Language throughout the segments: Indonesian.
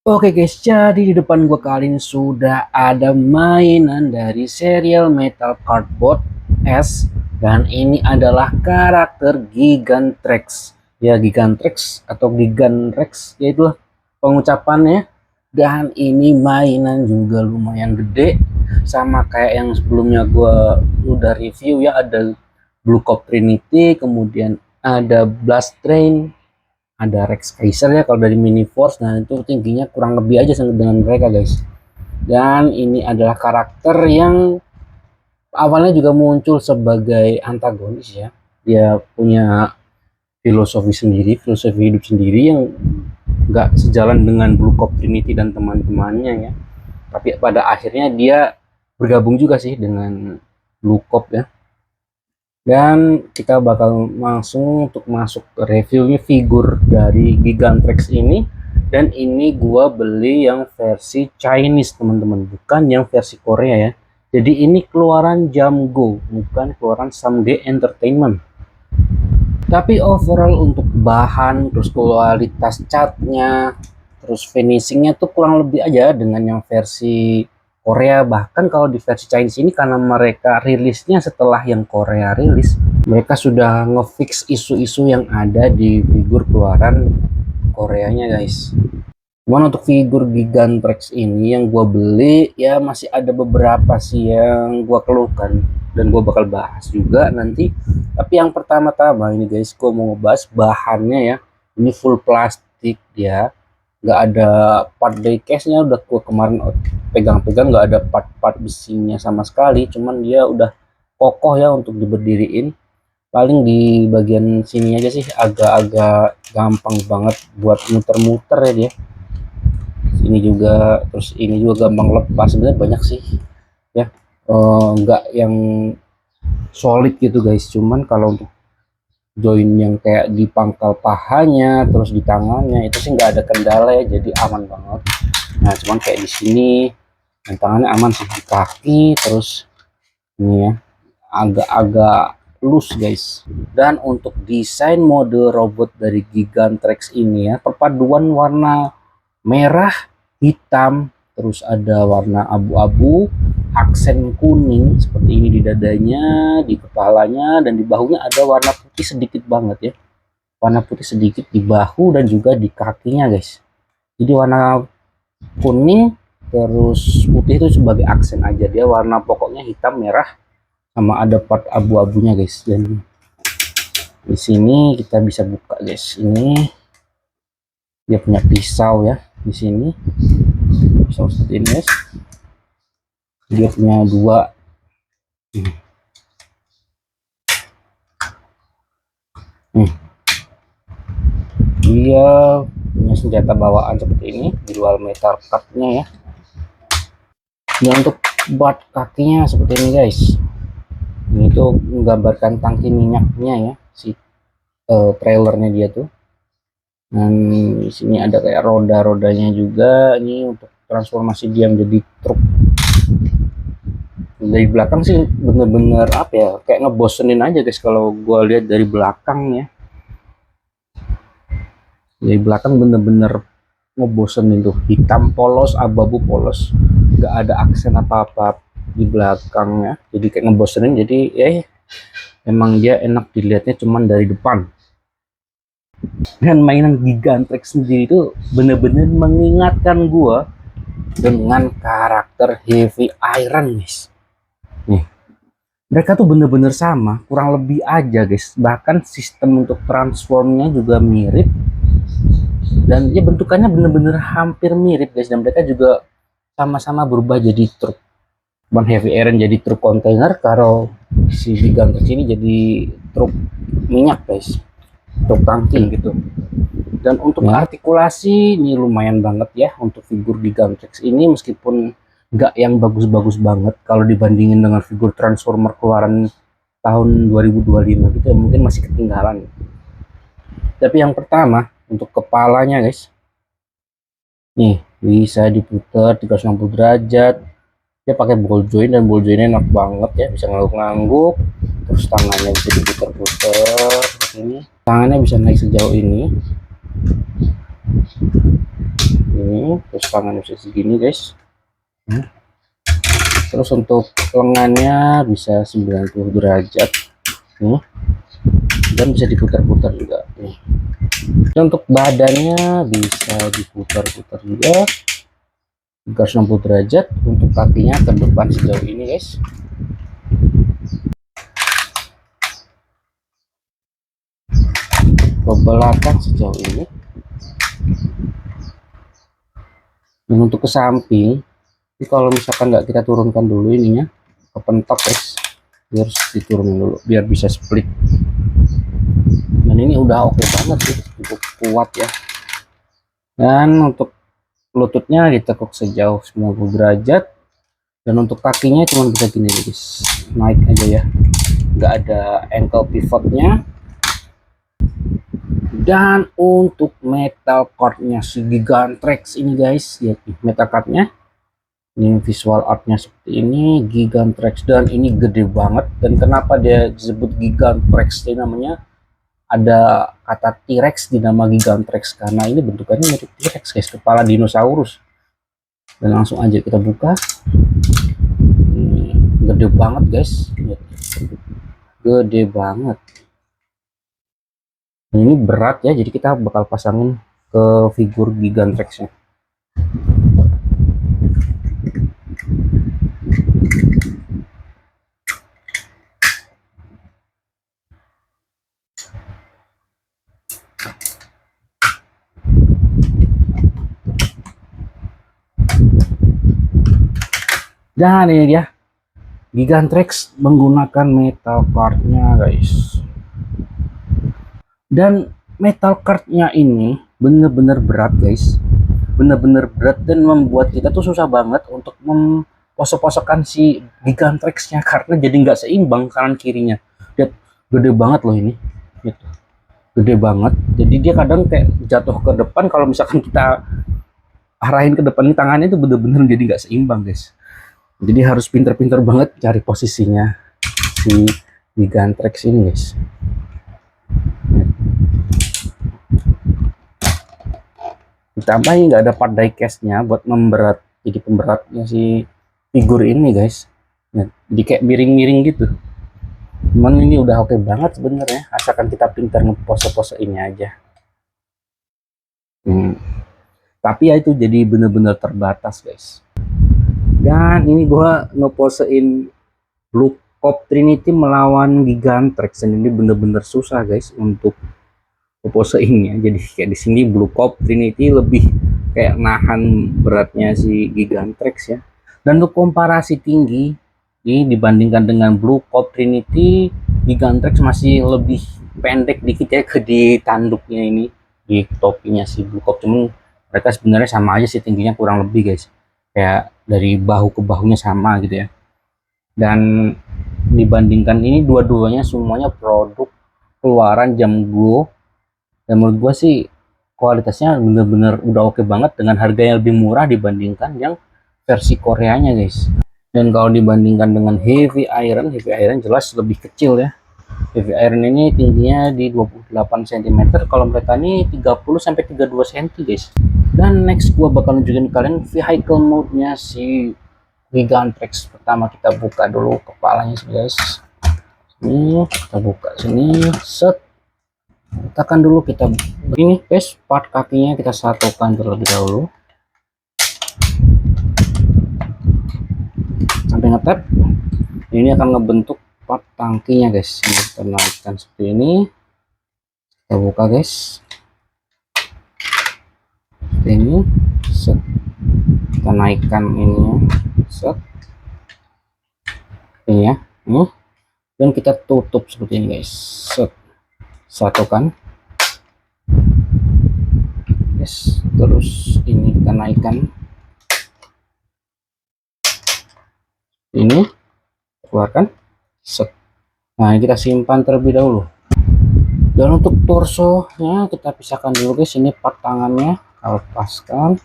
Oke guys, jadi di depan gua kali ini sudah ada mainan dari serial Metal Cardboard S, dan ini adalah karakter Gigantrex. Ya, Gigantrex atau Giganrex, ya itulah pengucapannya. Dan ini mainan juga lumayan gede, sama kayak yang sebelumnya gua udah review ya. Ada Blue Cop Trinity, kemudian ada Blast Train, ada Rex Kaiser ya kalau dari Mini Force. Nah, itu tingginya kurang lebih aja sama dengan mereka guys. Dan ini adalah karakter yang awalnya juga muncul sebagai antagonis ya. Dia punya filosofi sendiri, filosofi hidup sendiri yang nggak sejalan dengan Blue Cop Trinity dan teman-temannya ya. Tapi pada akhirnya dia bergabung juga sih dengan Blue Cop ya. Dan kita bakal langsung untuk masuk ke reviewnya figur dari Gigantrex ini. Dan ini gua beli yang versi Chinese teman-teman, bukan yang versi Korea ya. Jadi ini keluaran Jamgo, bukan keluaran Someday Entertainment. Tapi overall untuk bahan, terus kualitas catnya, terus finishingnya tuh kurang lebih aja dengan yang versi Korea. Bahkan kalau di versi Chinese ini, karena mereka rilisnya setelah yang Korea rilis, mereka sudah ngefix isu-isu yang ada di figur keluaran Koreanya guys. Cuman untuk figur Gigantrex ini yang gue beli ya masih ada beberapa sih yang gue keluhkan, dan gue bakal bahas juga nanti. Tapi yang pertama-tama ini guys, gue mau ngebahas bahannya ya. Ini full plastik dia, nggak ada part diecast-nya. Udah gue kemarin pegang-pegang, nggak ada part-part besinya sama sekali, cuman dia udah kokoh ya untuk diberdiriin. Paling di bagian sini aja sih agak-agak gampang banget buat muter-muter ya dia. Ini juga, terus ini juga gampang lepas. Sebenarnya banyak sih ya, nggak yang solid gitu guys. Cuman kalau untuk join yang kayak di pangkal pahanya terus di tangannya itu sih nggak ada kendala ya, jadi aman banget. Nah, cuman kayak di sini dan tangannya aman sih. Di kaki terus ini ya agak-agak loose guys. Dan untuk desain mode robot dari Gigantrex ini ya, perpaduan warna merah, hitam, terus ada warna abu-abu, aksen kuning seperti ini di dadanya, di kepalanya, dan di bahunya ada warna putih sedikit banget ya. Warna putih sedikit di bahu dan juga di kakinya guys. Jadi warna kuning terus putih itu sebagai aksen aja. Dia warna pokoknya hitam, merah, sama ada part abu-abunya guys. Dan di sini kita bisa buka guys. Ini dia punya pisau ya di sini. Pisau seperti ini guys. Dia punya dua. Dia punya senjata bawaan seperti ini, di luar metal cutnya ya. Dan untuk buat kakinya seperti ini guys. Ini tuh menggambarkan tangki minyaknya ya, si trailernya dia tuh. Dan di sini ada kayak roda-rodanya juga. Ini untuk transformasi dia menjadi truk. Dari belakang sih bener-bener apa ya, kayak ngebosenin aja guys kalau gue lihat dari belakang ya. Dari belakang bener-bener ngebosenin tuh, hitam polos, abu-abu polos, nggak ada aksen apa-apa di belakangnya, jadi kayak ngebosenin. Jadi ya emang dia enak dilihatnya cuman dari depan. Dan mainan Gigantrex sendiri itu bener-bener mengingatkan gua dengan karakter Heavy Iron guys. Nih, mereka tuh bener-bener sama, kurang lebih aja guys. Bahkan sistem untuk transformnya juga mirip, dan ya bentukannya bener-bener hampir mirip guys. Dan mereka juga sama-sama berubah jadi truk. Cuman Heavy Iron jadi truk kontainer, kalau si Gigantrex ini jadi truk minyak guys, truk tangki gitu. Dan untuk artikulasi ini lumayan banget ya untuk figur Gigantrex ini, meskipun nggak yang bagus-bagus banget kalau dibandingin dengan figur Transformer keluaran tahun 2025 gitu ya, mungkin masih ketinggalan. Tapi yang pertama untuk kepalanya guys, nih bisa diputar 360 derajat. Dia pakai ball joint, dan ball jointnya enak banget ya, bisa ngangguk-ngangguk. Terus tangannya bisa diputar-putar seperti ini, tangannya bisa naik sejauh ini. Ini terus tangannya bisa segini guys. Terus untuk lengannya bisa 90 derajat nih, dan bisa diputar-putar juga nih. Dan untuk badannya bisa diputar-putar juga 360 derajat. Untuk kakinya ke depan sejauh ini guys, ke belakang sejauh ini, dan untuk ke samping ini kalau misalkan nggak kita turunkan dulu ininya ke pentok guys, biar diturunin dulu biar bisa split. Dan ini udah oke banget sih, cukup kuat ya. Dan untuk lututnya ditekuk sejauh 90 derajat, dan untuk kakinya cuma bisa gini guys, naik aja ya, nggak ada ankle pivotnya. Dan untuk metal cardnya si Gigantrex ini guys, ya metal cardnya ini visual artnya seperti ini, Gigantrex, dan ini gede banget. Dan kenapa dia disebut Gigantrex, ini namanya ada kata T-Rex di nama Gigantrex karena ini bentukannya mirip T-Rex guys, kepala dinosaurus. Dan langsung aja kita buka. Ini gede banget guys, gede banget. Dan ini berat ya, jadi kita bakal pasangin ke figur Gigantrex-nya. Dan ini dia Gigantrex menggunakan metal cardnya guys. Dan metal cardnya ini bener-bener berat guys, bener-bener berat, dan membuat kita tuh susah banget untuk memposok-posokkan si Gigantrex-nya karena jadi nggak seimbang kanan kirinya. Dia gede banget loh ini, gitu. Gede banget, jadi dia kadang kayak jatuh ke depan kalau misalkan kita arahin ke depan, tangannya itu bener-bener jadi nggak seimbang guys. Jadi harus pinter-pinter banget cari posisinya si Gigantrex ini guys. Ditambah ini nggak ada part diecast-nya buat memberat, jadi pemberatnya si figur ini guys. Nah, jadi kayak miring-miring gitu. Cuman ini udah oke banget sebenarnya, asalkan kita pintar ngepose-pose ini aja. Tapi ya itu jadi bener-bener terbatas guys. Dan ini gua ngeposein Blue Cop Trinity melawan Gigantrex, dan ini bener-bener susah guys untuk poseinnya. Jadi kayak di sini Blue Cop Trinity lebih kayak nahan beratnya si Gigantrex ya. Dan untuk komparasi tinggi ini dibandingkan dengan Blue Cop Trinity, Gigantrex masih lebih pendek dikit ya ke di tanduknya ini, di topinya si Blue Cop. Cuman mereka sebenarnya sama aja sih tingginya, kurang lebih guys, kayak dari bahu ke bahunya sama gitu ya. Dan dibandingkan ini dua-duanya semuanya produk keluaran Jam Go, dan menurut gue sih kualitasnya bener-bener udah oke banget dengan harga yang lebih murah dibandingkan yang versi Koreanya guys. Dan kalau dibandingkan dengan Heavy Iron jelas lebih kecil ya. Heavy Iron ini tingginya di 28 cm, kalau mereka ini 30 sampai 32 cm guys. Dan next gua bakal nunjukin kalian vehicle mode nya si Gigantrex. Pertama kita buka dulu kepalanya sih guys. Ini kita buka sini, set, tekan dulu, kita begini guys, part kakinya kita satukan terlebih dahulu sampai ngetap. Ini akan ngebentuk part tangkinya guys. Ini kita naikkan seperti ini, kita buka guys seperti ini, set, kita naikkan ini, set, ini ya, ini, dan kita tutup seperti ini guys, set, satukan guys. Terus ini kita naikkan ini, keluarkan, set. Nah ini kita simpan terlebih dahulu. Dan untuk torso nya kita pisahkan dulu guys. Ini part tangannya kita lepaskan,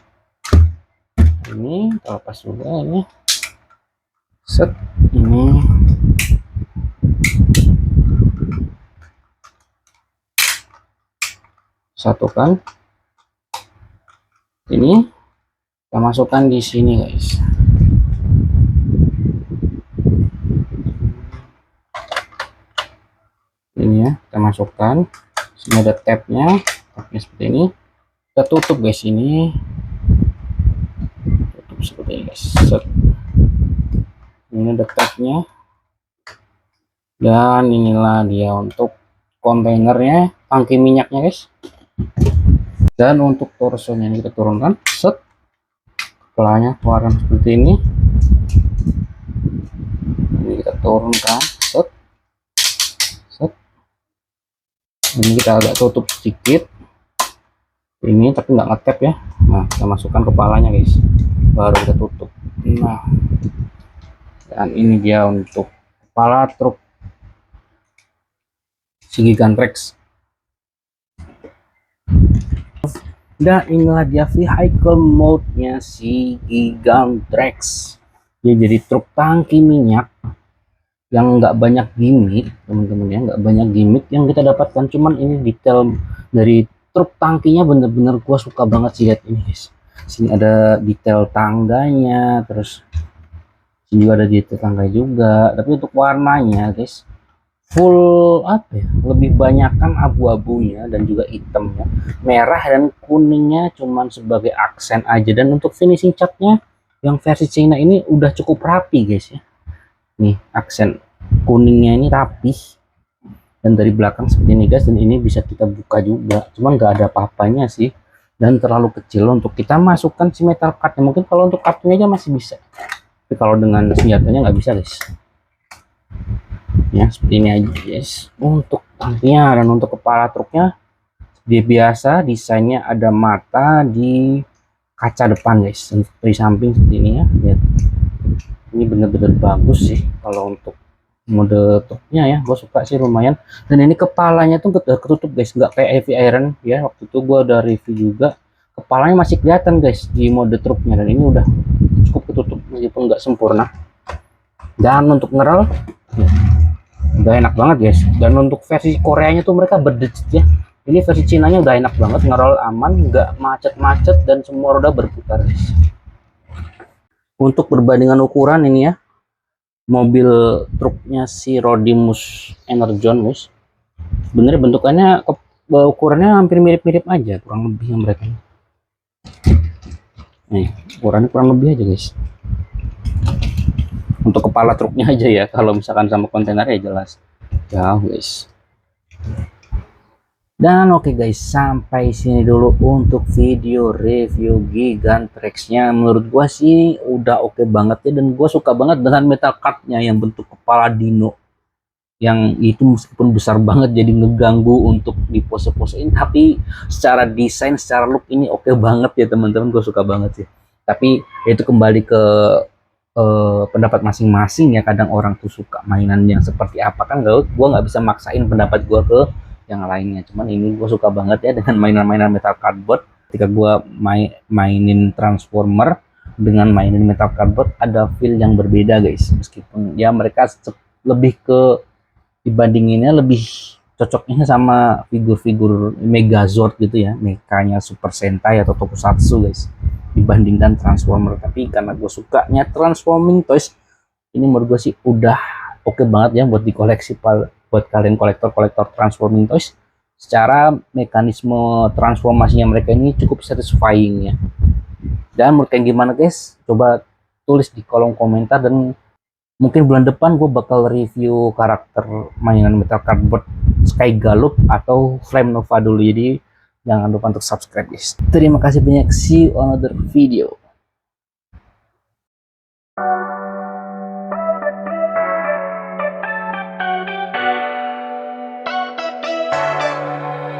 ini kita lepas juga, ini set, ini satukan, Ini kita masukkan di sini guys. Ini ya, kita masukkan. Sini ada tabnya seperti ini. Kita tutup guys, ini tutup seperti ini guys. Set. Ini ada tabnya, dan inilah dia untuk kontainernya, tangki minyaknya guys. Dan untuk torsonya ini kita turunkan, set, kepalanya keluarkan seperti ini. Ini kita turunkan, set, set. Ini kita agak tutup sedikit ini, tapi nggak ngetap ya. Nah, kita masukkan kepalanya guys, baru kita tutup. Nah, dan ini dia untuk kepala truk si Gigantrex. Dan inilah dia vehicle mode-nya si Gigantrex. Dia jadi truk tangki minyak yang nggak banyak gimmick teman-teman ya, nggak banyak gimmick yang kita dapatkan, cuman ini detail dari truk tangkinya bener-bener gua suka banget sih. Lihat ini guys, sini ada detail tangganya, terus sini juga ada detail tangga juga, tapi untuk warnanya guys full apa ya, lebih banyakkan abu-abunya dan juga hitamnya, merah dan kuningnya cuman sebagai aksen aja. Dan untuk finishing catnya yang versi Cina ini udah cukup rapi guys ya. Nih aksen kuningnya ini rapih, dan dari belakang seperti ini guys, dan ini bisa kita buka juga, cuman nggak ada apa-apanya sih, dan terlalu kecil untuk kita masukkan si metal cardnya. Mungkin kalau untuk kartunya aja masih bisa, tapi kalau dengan senjatanya nggak bisa guys ya. Seperti ini aja guys untuk tangkinya. Dan untuk kepala truknya dia biasa desainnya ada mata di kaca depan guys, di samping seperti ini ya. Lihat, ini bener-bener bagus sih kalau untuk mode truknya ya, gue suka sih lumayan. Dan ini kepalanya tuh ketutup guys, nggak kayak heavy iron ya, waktu itu gue udah review juga, kepalanya masih kelihatan guys di mode truknya, dan ini udah cukup ketutup meskipun nggak sempurna. Dan untuk ngerol ya, udah enak banget guys. Dan untuk versi Koreanya tuh mereka berdecit ya, ini versi Cinanya udah enak banget, ngerol aman, nggak macet-macet, dan semua roda berputar guys. Untuk perbandingan ukuran ini ya, mobil truknya si Rodimus Energon guys, sebenarnya bentukannya ukurannya hampir mirip-mirip aja, kurang lebih yang mereka nih, ukurannya kurang lebih aja guys. Untuk kepala truknya aja ya, kalau misalkan sama kontainer ya jelas jauh guys. Dan oke guys, sampai sini dulu untuk video review Gigantrex-nya. Menurut gua sih udah oke banget ya, dan gua suka banget dengan metal card-nya yang bentuk kepala dino, yang itu meskipun besar banget jadi ngeganggu untuk di pose-posein, tapi secara desain, secara look ini oke banget ya teman-teman, gue suka banget sih. Tapi itu kembali ke pendapat masing-masing ya, kadang orang tuh suka mainan yang seperti apa kan, gue nggak bisa maksain pendapat gue ke yang lainnya. Cuman ini gue suka banget ya dengan mainan-mainan metal cardboard. Ketika gue mainin Transformer dengan mainin metal cardboard, ada feel yang berbeda guys, meskipun ya mereka lebih ke, dibandinginnya lebih cocoknya sama figur-figur Megazord gitu ya, mekanya Super Sentai atau Tokusatsu guys, dibandingkan Transformer. Tapi karena gue sukanya transforming toys, ini menurut gue sih udah oke banget ya buat dikoleksi, buat kalian kolektor transforming toys. Secara mekanisme transformasinya mereka ini cukup satisfying ya. Dan menurut kalian gimana guys, coba tulis di kolom komentar. Dan mungkin bulan depan gue bakal review karakter mainan metal cardboard Sky Gallop atau Flame Nova dulu. Jadi jangan lupa untuk subscribe guys. Terima kasih banyak, see you on another video.